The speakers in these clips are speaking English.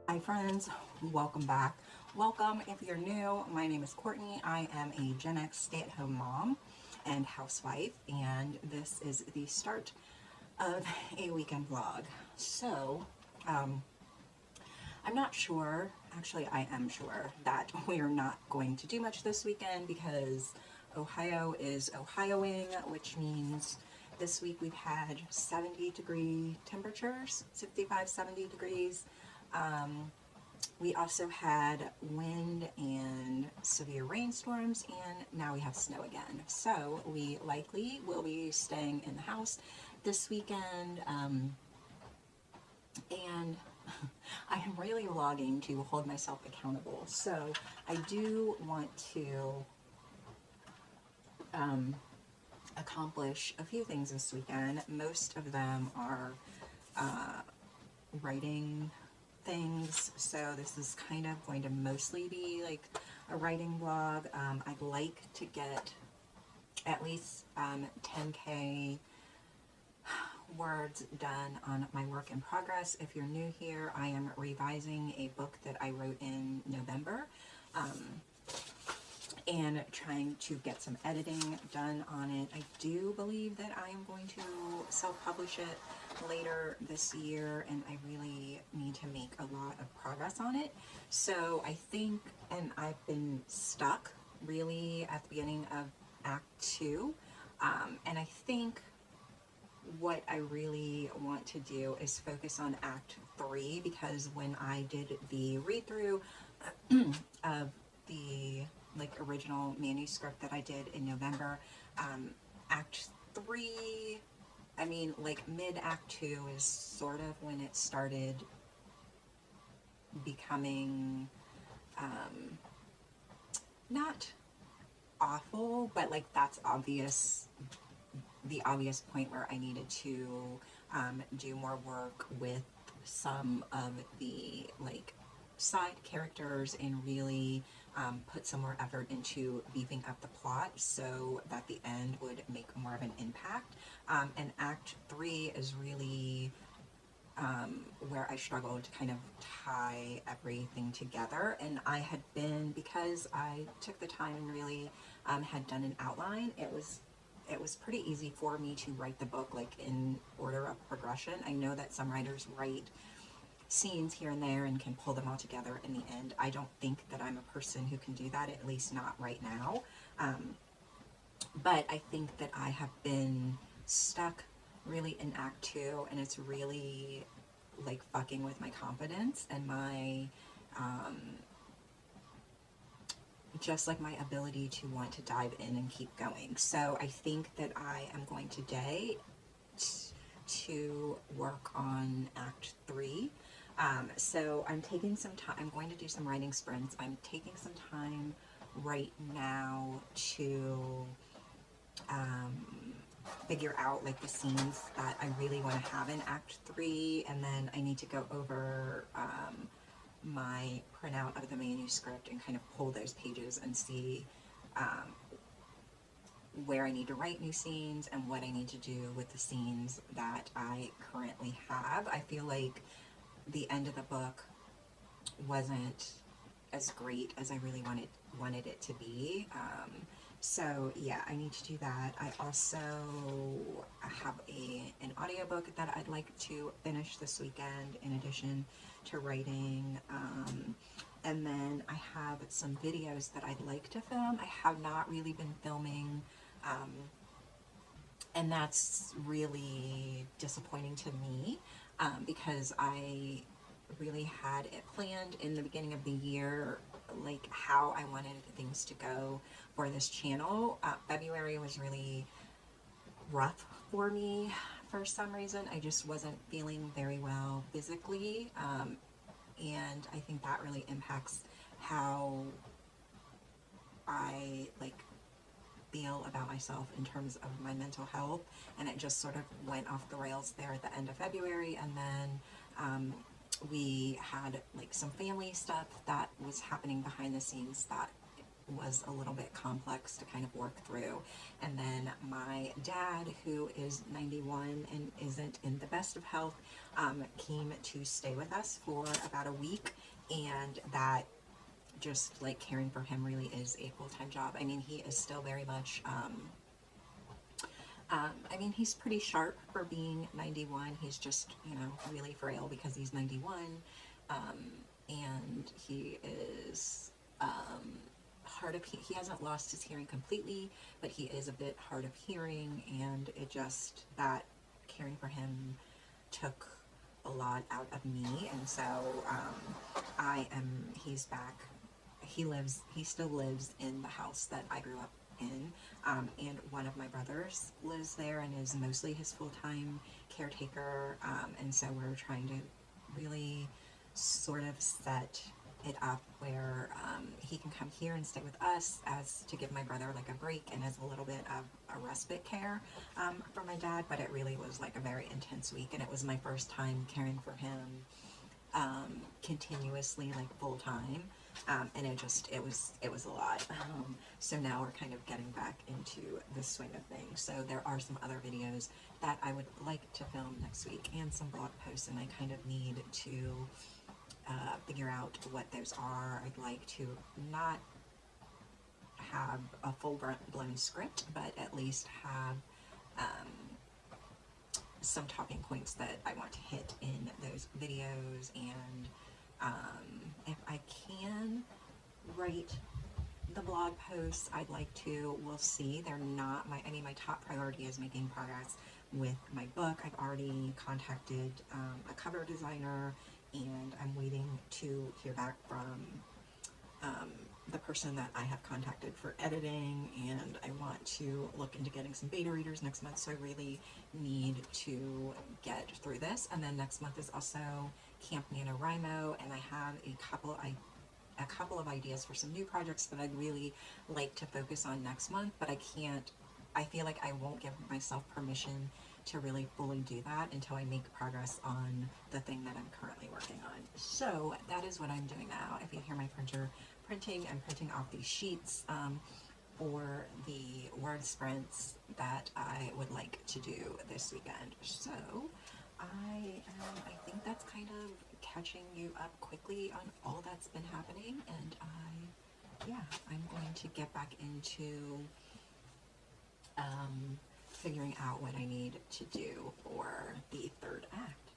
Hi friends, welcome back. Welcome if you're new. My name is Courtney. I am a Gen X stay-at-home mom and housewife, and this is the start of a weekend vlog. So, um, I'm not sure, actually I am sure, that we are not going to do much this weekend because Ohio is Ohioing, which means this week we've had 70-degree temperatures, 65, 70 degrees. Um, we also had wind and severe rainstorms, and now we have snow again. So we likely will be staying in the house this weekend. And I am really vlogging to hold myself accountable. So I do want to um, accomplish a few things this weekend. Most of them are uh, writing things, so this is kind of going to mostly be like a writing vlog. I'd like to get at least 10K words done on my work in progress. If you're new here, I am revising a book that I wrote in November. And trying to get some editing done on it. I do believe that I am going to self-publish it later this year, and I really need to make a lot of progress on it. So I think, and I've been stuck really at the beginning of Act 2, and I think what I really want to do is focus on Act 3, because when I did the read-through of the original manuscript that I did in November, Act 3, I mean mid Act 2 is sort of when it started becoming not awful, but that's obvious, the obvious point where I needed to do more work with some of the side characters and really put some more effort into beefing up the plot so that the end would make more of an impact. And Act 3 is really where I struggled to kind of tie everything together. And I had been, because I took the time and really had done an outline, it was pretty easy for me to write the book in order of progression. I know that some writers write scenes here and there and can pull them all together in the end. I don't think that I'm a person who can do that, at least not right now. But I think that I have been stuck really in Act 2, and it's really fucking with my confidence and my just my ability to want to dive in and keep going. So I think that I am going today to work on Act 3. So I'm taking some time, I'm going to do some writing sprints. I'm taking some time right now to figure out the scenes that I really want to have in Act 3, and then I need to go over my printout of the manuscript and kind of pull those pages and see where I need to write new scenes and what I need to do with the scenes that I currently have. I feel like the end of the book wasn't as great as I really wanted it to be. So yeah, I need to do that. I also have an audiobook that I'd like to finish this weekend in addition to writing. And then I have some videos that I'd like to film. I have not really been filming, and that's really disappointing to me, because I really had it planned in the beginning of the year, how I wanted things to go for this channel. February was really rough for me for some reason. I just wasn't feeling very well physically, and I think that really impacts how I feel about myself in terms of my mental health. And it just sort of went off the rails there at the end of February. And then we had some family stuff that was happening behind the scenes that was a little bit complex to kind of work through. And then my dad, who is 91 and isn't in the best of health, came to stay with us for about a week, and that just like caring for him really is a full-time job. I mean, he is still very much I mean, he's pretty sharp for being 91. He's just, you know, really frail because he's 91. And he is hard of he hasn't lost his hearing completely, but he is a bit hard of hearing, and it just, that caring for him took a lot out of me. And so he's back. He still lives in the house that I grew up in, and one of my brothers lives there and is mostly his full-time caretaker, and so we're trying to really sort of set it up where he can come here and stay with us, as to give my brother like a break and as a little bit of a respite care for my dad. But it really was like a very intense week, and it was my first time caring for him continuously, like full time, and it was a lot. So now we're kind of getting back into the swing of things. So there are some other videos that I would like to film next week, and some blog posts, and I kind of need to figure out what those are. I'd like to not have a full-blown script, but at least have some talking points that I want to hit in those videos. And if I can write the blog posts, I'd like to. We'll see. They're not my, I mean, my top priority is making progress with my book. I've already contacted a cover designer, and I'm waiting to hear back from the person that I have contacted for editing, and I want to look into getting some beta readers next month, so I really need to get through this. And then next month is also Camp NaNoWriMo, and I have a couple of ideas for some new projects that I'd really like to focus on next month, but I feel like I won't give myself permission to really fully do that until I make progress on the thing that I'm currently working on. So that is what I'm doing now. If you hear my printer printing, I'm printing off these sheets for the word sprints that I would like to do this weekend. So I think that's kind of catching you up quickly on all that's been happening, and I'm going to get back into figuring out what I need to do for the third act.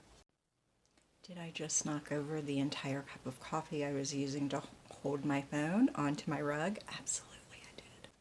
Did I just knock over the entire cup of coffee I was using to hold my phone onto my rug? Absolutely I did.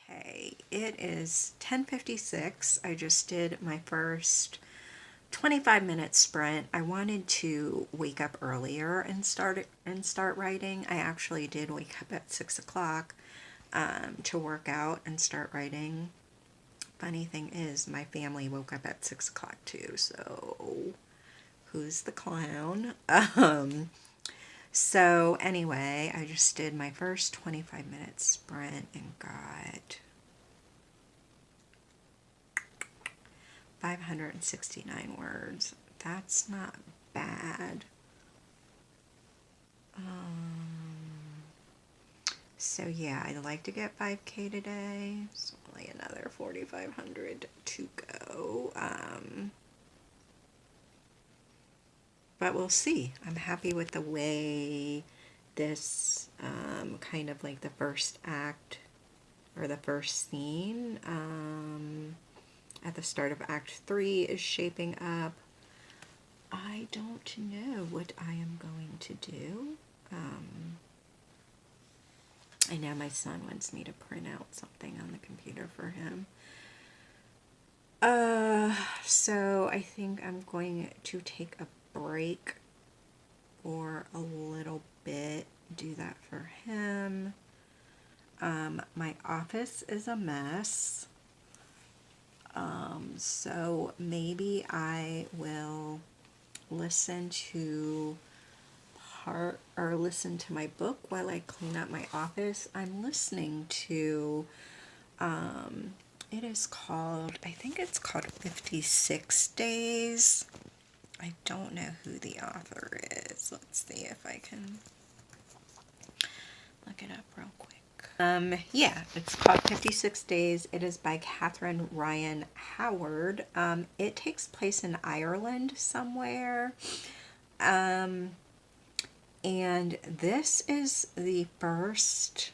Okay, it is 10:56. I just did my first 25-minute sprint. I wanted to wake up earlier and start writing. I actually did wake up at 6 o'clock to work out and start writing, funny thing is my family woke up at 6 o'clock too, so who's the clown? So anyway, I just did my first 25-minute sprint and got 569 words. That's not bad. So yeah, I'd like to get 5K today. So only another 4,500 to go. But we'll see. I'm happy with the way this kind of like the first act or the first scene at the start of Act 3 is shaping up. I don't know what I am going to do. I know my son wants me to print out something on the computer for him. So I think I'm going to take a break for a little bit, do that for him. My office is a mess. So maybe I will listen to listen to my book while I clean up my office. I'm listening to it is called, I think it's called 56 Days. I don't know who the author is. Let's see if I can look it up real quick. Yeah, it's called 56 Days. It is by Catherine Ryan Howard. It takes place in Ireland somewhere. And this is the first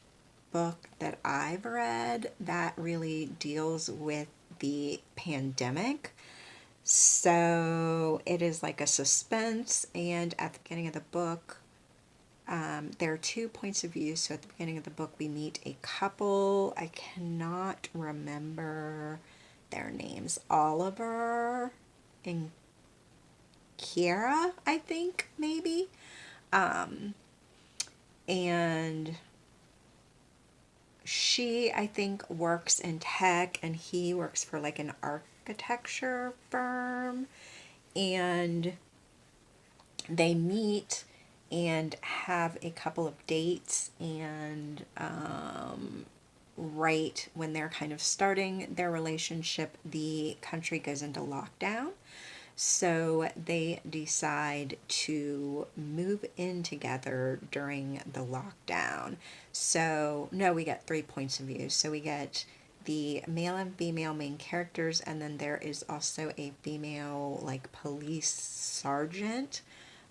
book that I've read that really deals with the pandemic. So it is like a suspense, and at the beginning of the book, there are 2 points of view. So at the beginning of the book, we meet a couple. I cannot remember their names. Oliver and Kiara, I think, maybe. And she, I think, works in tech, and he works for like an architecture firm. And they meet and have a couple of dates, and right when they're kind of starting their relationship, the country goes into lockdown. So they decide to move in together during the lockdown. So, no, we get 3 points of view. So we get the male and female main characters, and then there is also a female, like, police sergeant.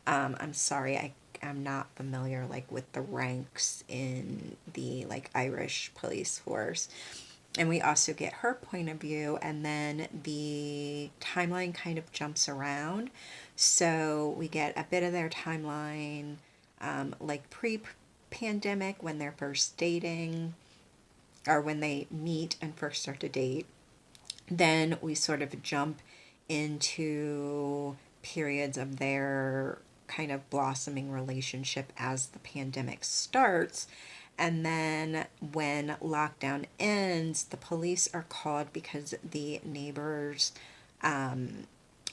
I'm sorry, I'm not familiar, like, with the ranks in the, like, Irish police force. And we also get her point of view, and then the timeline kind of jumps around. So we get a bit of their timeline, like pre-pandemic when they're first dating, or when they meet and first start to date. Then we sort of jump into periods of their kind of blossoming relationship as the pandemic starts. And then when lockdown ends, the police are called because the neighbors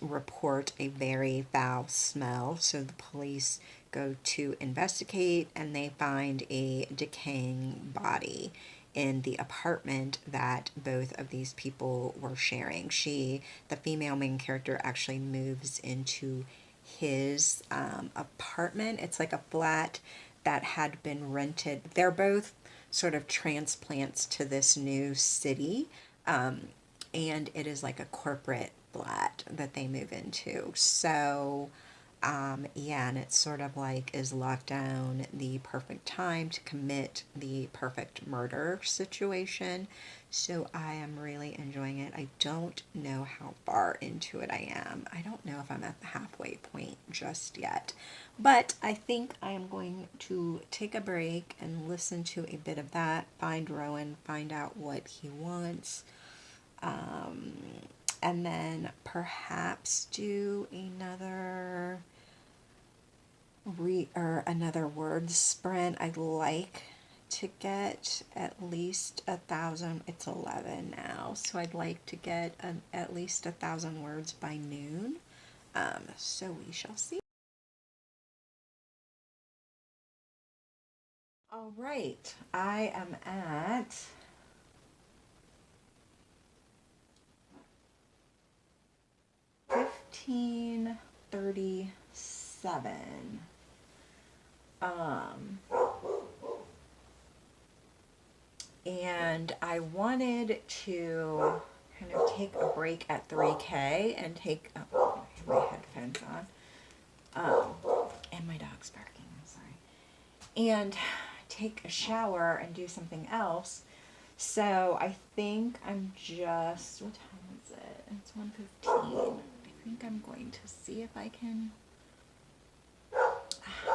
report a very foul smell. So the police go to investigate, and they find a decaying body in the apartment that both of these people were sharing. The female main character, actually moves into his apartment. It's like a flat that had been rented. They're both sort of transplants to this new city, and it is like a corporate flat that they move into. So, yeah, and it's sort of like, is lockdown the perfect time to commit the perfect murder situation? So I am really enjoying it. I don't know how far into it I am. I don't know if I'm at the halfway point just yet. But I think I am going to take a break and listen to a bit of that, find Rowan, find out what he wants, and then perhaps do another another word sprint. I like to get at least 1,000. It's 11 now, so I'd like to get at least 1,000 words by noon. So we shall see. All right, I am at 1537. Um, and I wanted to kind of take a break at 3K and take my headphones on, and my dog's barking. I'm sorry, and take a shower and do something else. So I think I'm just, what time is it? It's 1:15. I think I'm going to see if I can.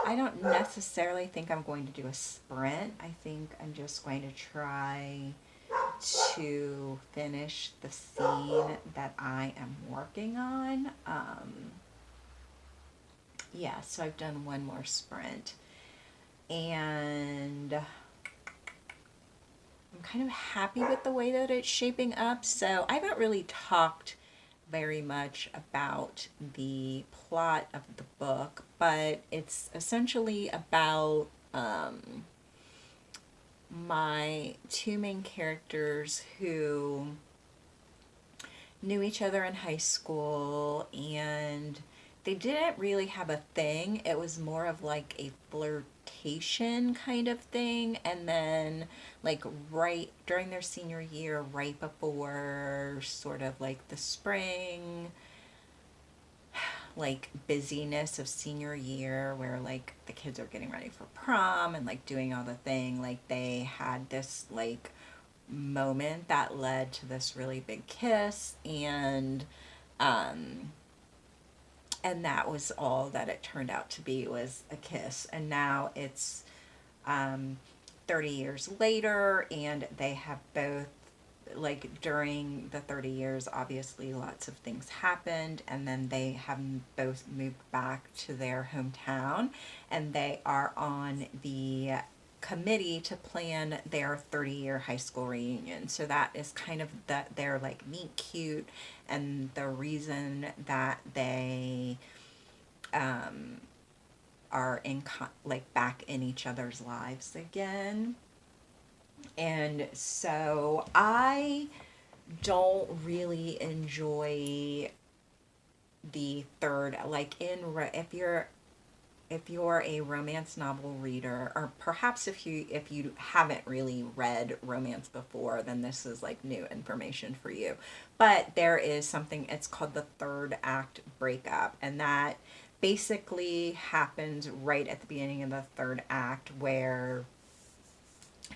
I don't necessarily think I'm going to do a sprint. I think I'm just going to try to finish the scene that I am working on. Yeah, so I've done one more sprint. And I'm kind of happy with the way that it's shaping up. So I haven't really talked very much about the plot of the book, but it's essentially about my two main characters who knew each other in high school, and they didn't really have a thing. It was more of like a flirtation kind of thing. And then, like, right during their senior year, right before sort of like the spring, like busyness of senior year, where like the kids are getting ready for prom and like doing all the thing, like they had this like moment that led to this really big kiss, um and that was all that it turned out to be, was a kiss. And now it's um 30 years later, and they have both, like, during the 30 years, obviously lots of things happened, and then they have both moved back to their hometown, and they are on the committee to plan their 30-year high school reunion. So that is kind of that, they're like meet cute, and the reason that they are like back in each other's lives again. And so I don't really enjoy the third, like, if you're a romance novel reader, or perhaps if you haven't really read romance before, then this is like new information for you. But there is something, it's called the third act breakup, and that basically happens right at the beginning of the third act, where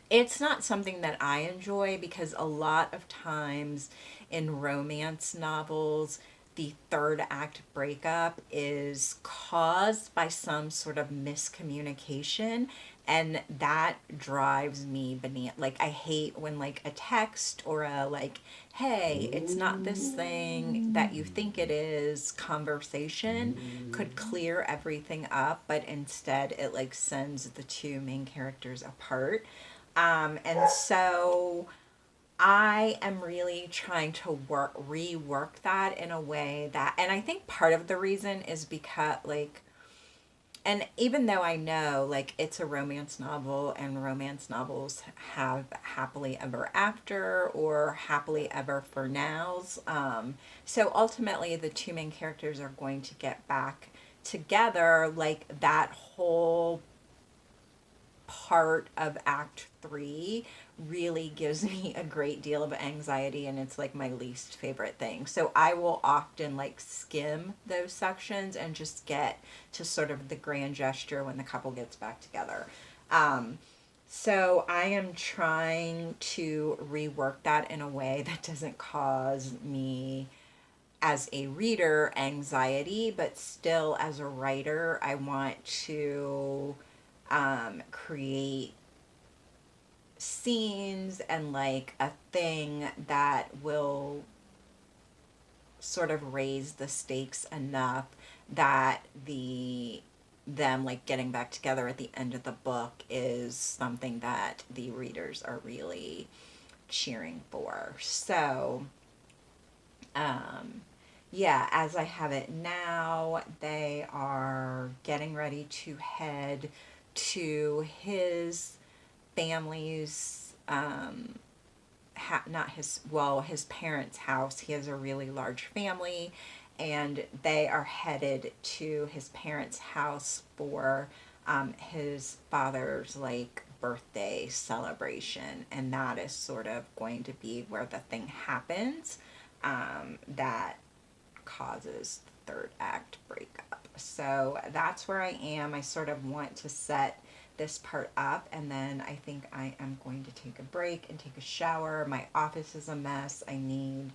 it's not something that I enjoy, because a lot of times in romance novels, the third act breakup is caused by some sort of miscommunication, and that drives me bananas. Like, I hate when like a text or a like, hey, it's not this thing that you think it is conversation could clear everything up, but instead it like sends the two main characters apart. And so I am really trying to rework that in a way that, and I think part of the reason is because, like, and even though I know, like, it's a romance novel and romance novels have happily ever after or happily ever for nows, so ultimately the two main characters are going to get back together, like, that whole part of act 3 really gives me a great deal of anxiety, and it's like my least favorite thing. So I will often like skim those sections and just get to sort of the grand gesture when the couple gets back together. So I am trying to rework that in a way that doesn't cause me, as a reader, anxiety, but still as a writer, I want to create scenes and like a thing that will sort of raise the stakes enough that the them like getting back together at the end of the book is something that the readers are really cheering for. So, um, yeah, as I have it now, they are getting ready to head to his family's, not his, well, his parents' house. He has a really large family, and they are headed to his parents' house for his father's like birthday celebration, and that is sort of going to be where the thing happens that causes the third act breakup. So that's where I am. I sort of want to set this part up, and then I think I am going to take a break and take a shower. My office is a mess. I need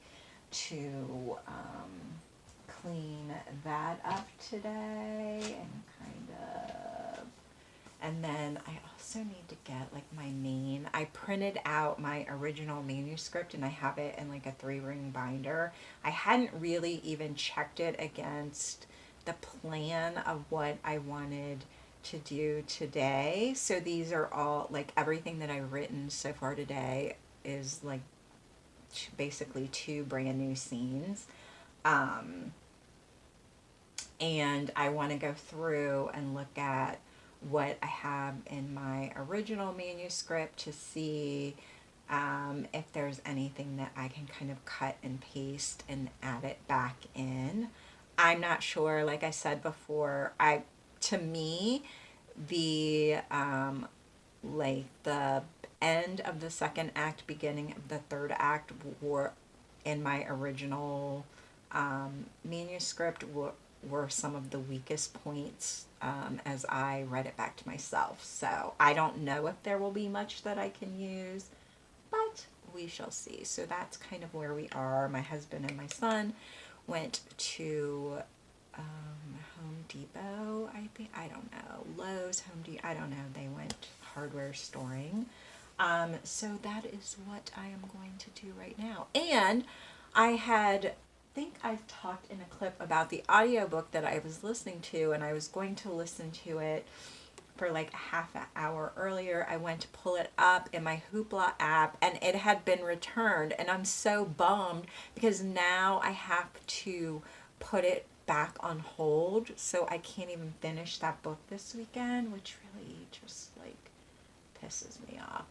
to clean that up today and kind of, and then I also need to get like my main, I printed out my original manuscript and I have it in like a 3-ring binder. I hadn't really even checked it against the plan of what I wanted to do today. So these are all like everything that I've written so far today is like basically 2 brand new scenes. Um, and I want to go through and look at what I have in my original manuscript to see if there's anything that I can kind of cut and paste and add it back in. I'm not sure, like I said before, to me, the like the end of the second act, beginning of the third act were in my original manuscript were some of the weakest points as I read it back to myself. So I don't know if there will be much that I can use, but we shall see. So that's kind of where we are. My husband and my son went to Home Depot, I think, I don't know, Lowe's, Home Depot, I don't know, they went hardware storing. So that is what I am going to do right now. And I think I've talked in a clip about the audiobook that I was listening to, and I was going to listen to it for like a half an hour earlier. I went to pull it up in my Hoopla app and it had been returned, and I'm so bummed because now I have to put it back on hold, so I can't even finish that book this weekend, which really just like pisses me off.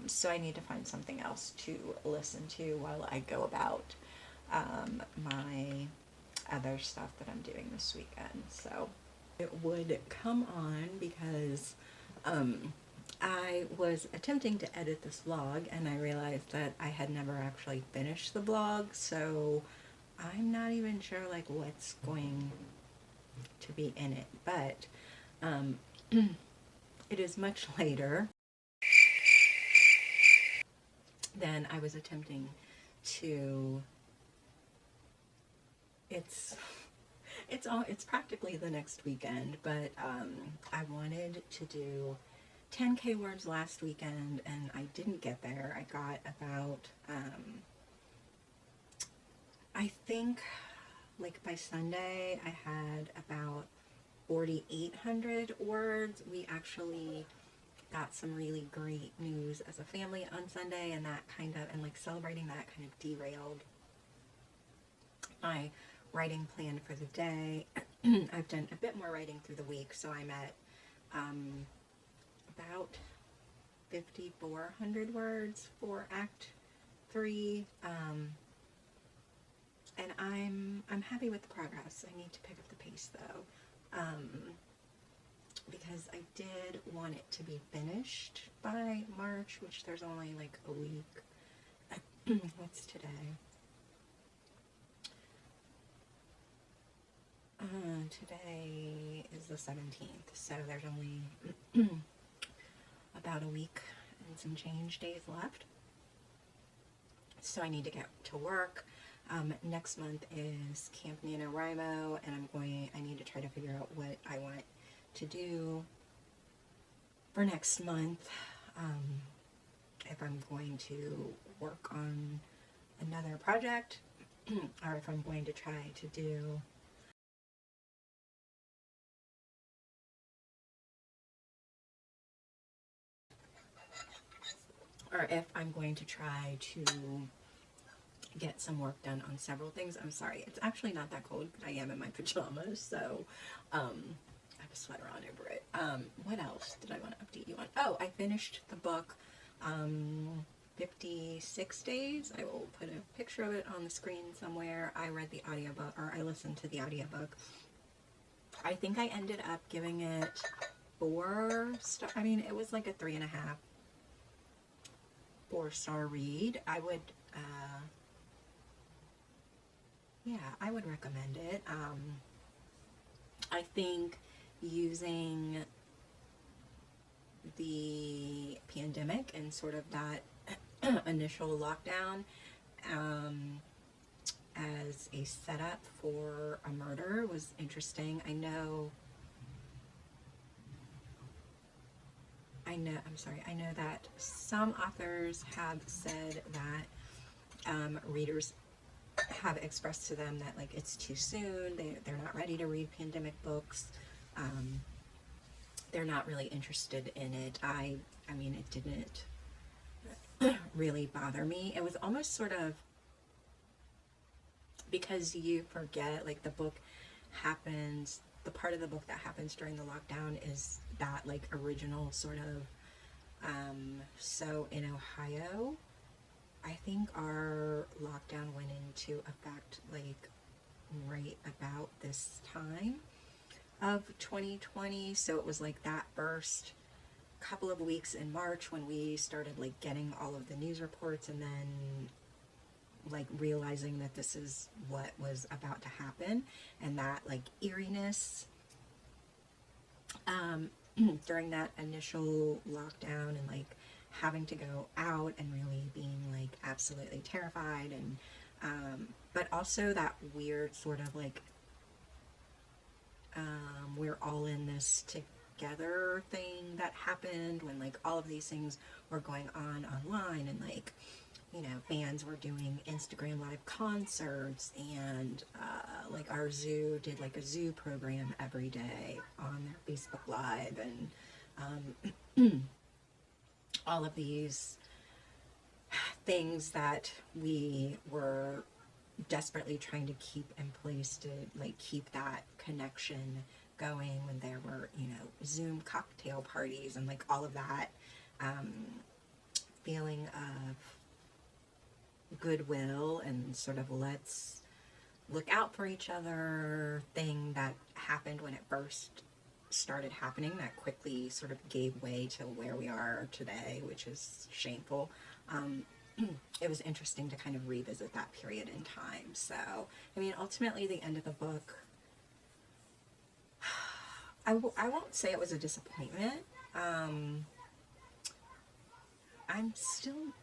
So I need to find something else to listen to while I go about my other stuff that I'm doing this weekend. So it would come on because I was attempting to edit this vlog and I realized that I had never actually finished the vlog, so I'm not even sure like what's going to be in it, but it is much later than I was attempting to. It's practically the next weekend, but I wanted to do 10K words last weekend and I didn't get there. I got about I think like by Sunday I had about 4,800 words. We actually got some really great news as a family on Sunday, and that kind of, and like celebrating that kind of derailed my writing plan for the day. I've done a bit more writing through the week, so I'm at about 5,400 words for Act 3, and I'm happy with the progress. I need to pick up the pace though, because I did want it to be finished by March, which there's only like a week. What's today? Today is the 17th, so there's only about a week and some change days left. So I need to get to work. Next month is Camp NaNoWriMo, and I need to try to figure out what I want to do for next month. If I'm going to work on another project, or if I'm going to try to do or if I'm going to try to get some work done on several things. I'm sorry, it's actually not that cold, but I am in my pajamas, so I have a sweater on over it. What else did I want to update you on? Oh, I finished the book, 56 Days. I will put a picture of it on the screen somewhere. I read the audiobook, or I listened to the audiobook. I think I ended up giving it 4 star. I mean, it was like a 3.5, 4-star read. I would, yeah, I would recommend it. I think using the pandemic and sort of that initial lockdown as a setup for a murder was interesting. I know that some authors have said that readers have expressed to them that, like, it's too soon, they're not ready to read pandemic books, they're not really interested in it. I mean, it didn't really bother me. It was almost sort of, because you forget, like, the book happens, the part of the book that happens during the lockdown is that, like, original sort of, so in Ohio, I think our lockdown went into effect, like, right about this time of 2020, so it was like that first couple of weeks in March when we started, like, getting all of the news reports, and then, like, realizing that this is what was about to happen, and that, like, eeriness during that initial lockdown, and, like, having to go out and really being, like, absolutely terrified, and but also that weird sort of, like, we're all in this together thing that happened when, like, all of these things were going on online, and, like, you know, bands were doing Instagram live concerts, and like, our zoo did, like, a zoo program every day on their Facebook Live, and all of these things that we were desperately trying to keep in place to, like, keep that connection going, when there were, you know, Zoom cocktail parties and, like, all of that feeling of goodwill and sort of let's look out for each other thing that happened when it first started happening, that quickly sort of gave way to where we are today, which is shameful. It was interesting to kind of revisit that period in time. So, I mean, ultimately, the end of the book, I won't say it was a disappointment. I'm still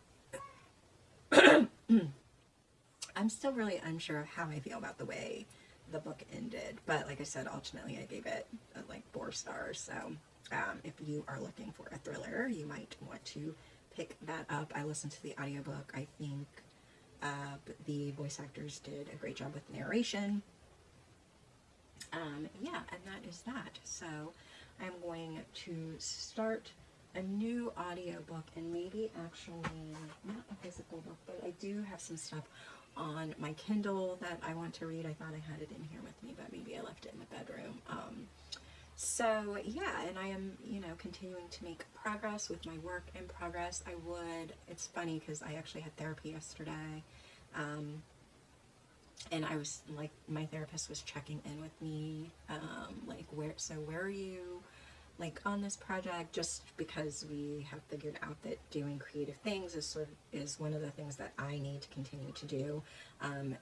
I'm still really unsure of how I feel about the way the book ended, but like I said, ultimately I gave it like 4 stars. So if you are looking for a thriller, you might want to pick that up. I listened to the audiobook. I think the voice actors did a great job with narration. Yeah, and that is that. So I'm going to start a new audiobook, and maybe actually not a physical book, but I do have some stuff on my Kindle that I want to read. I thought I had it in here with me, but maybe I left it in the bedroom. So yeah, and I am, you know, continuing to make progress with my work in progress. It's funny because I actually had therapy yesterday, and I was like, my therapist was checking in with me, like, where are you, like, on this project, just because we have figured out that doing creative things is one of the things that I need to continue to do,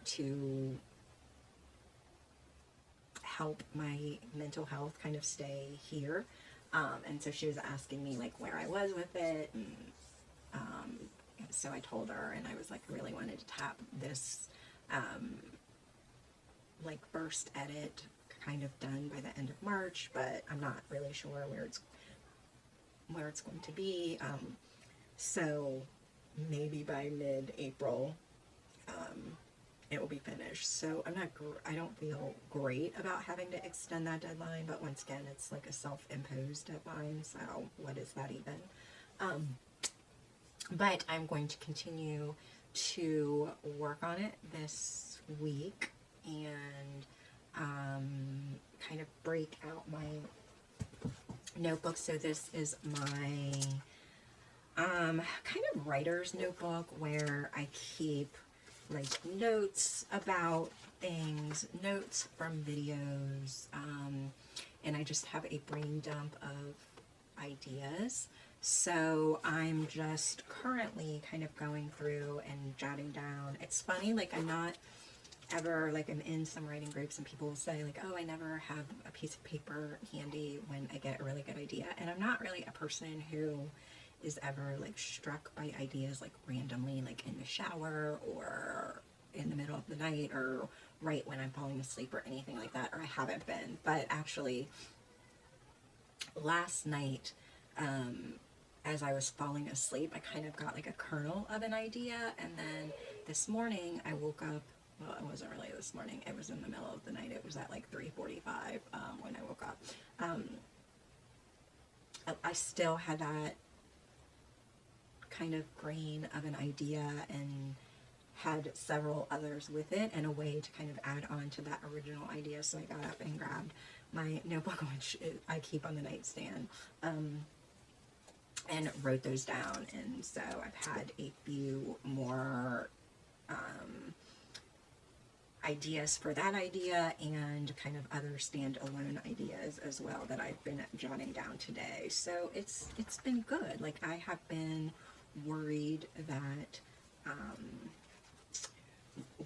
to help my mental health kind of stay here. And so she was asking me, like, where I was with it, and so I told her, and I was like, I really wanted to tap this like, first edit kind of done by the end of March, but I'm not really sure where it's going to be. So maybe by mid-April, it will be finished. So I don't feel great about having to extend that deadline, but once again, it's like a self-imposed deadline, so what is that even? but I'm going to continue to work on it this week and kind of break out my notebook. So this is my kind of writer's notebook where I keep like notes about things, notes from videos, and I just have a brain dump of ideas. So I'm just currently kind of going through and jotting down. It's funny, like I'm not ever, like I'm in some writing groups and people will say like, oh, I never have a piece of paper handy when I get a really good idea. And I'm not really a person who is ever like struck by ideas like randomly, like in the shower or in the middle of the night or right when I'm falling asleep or anything like that, or I haven't been. But actually last night, as I was falling asleep, I kind of got like a kernel of an idea, and then this morning I woke up. Well, it wasn't really this morning. It was in the middle of the night. It was at like 3:45 when I woke up. I still had that kind of grain of an idea and had several others with it and a way to kind of add on to that original idea. So I got up and grabbed my notebook, which I keep on the nightstand, and wrote those down. And so I've had a few more ideas for that idea and kind of other standalone ideas as well that I've been jotting down today. So it's been good. Like I have been worried that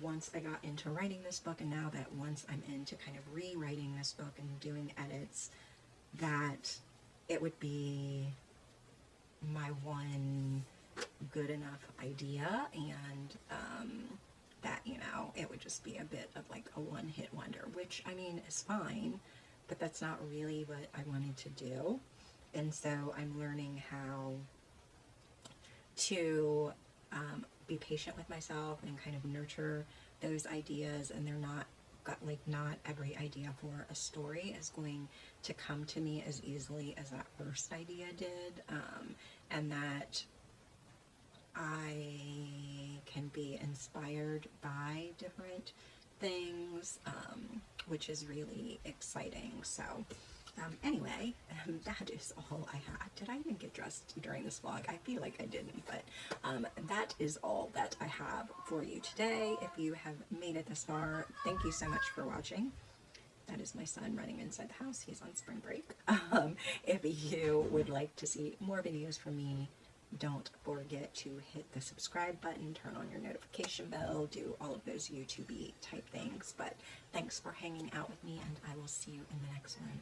once I got into writing this book, and now that once I'm into kind of rewriting this book and doing edits, that it would be my one good enough idea, and that, you know, it would just be a bit of like a one-hit wonder, which I mean is fine, but that's not really what I wanted to do. And so I'm learning how to be patient with myself and kind of nurture those ideas, and they're not not every idea for a story is going to come to me as easily as that first idea did, and that I can be inspired by different things, which is really exciting. So anyway, that is all I had. Did I even get dressed during this vlog? I feel like I didn't, but that is all that I have for you today. If you have made it this far, thank you so much for watching. That is my son running inside the house. He's on spring break. If you would like to see more videos from me, don't forget to hit the subscribe button, turn on your notification bell, do all of those YouTube-y type things. But thanks for hanging out with me, and I will see you in the next one.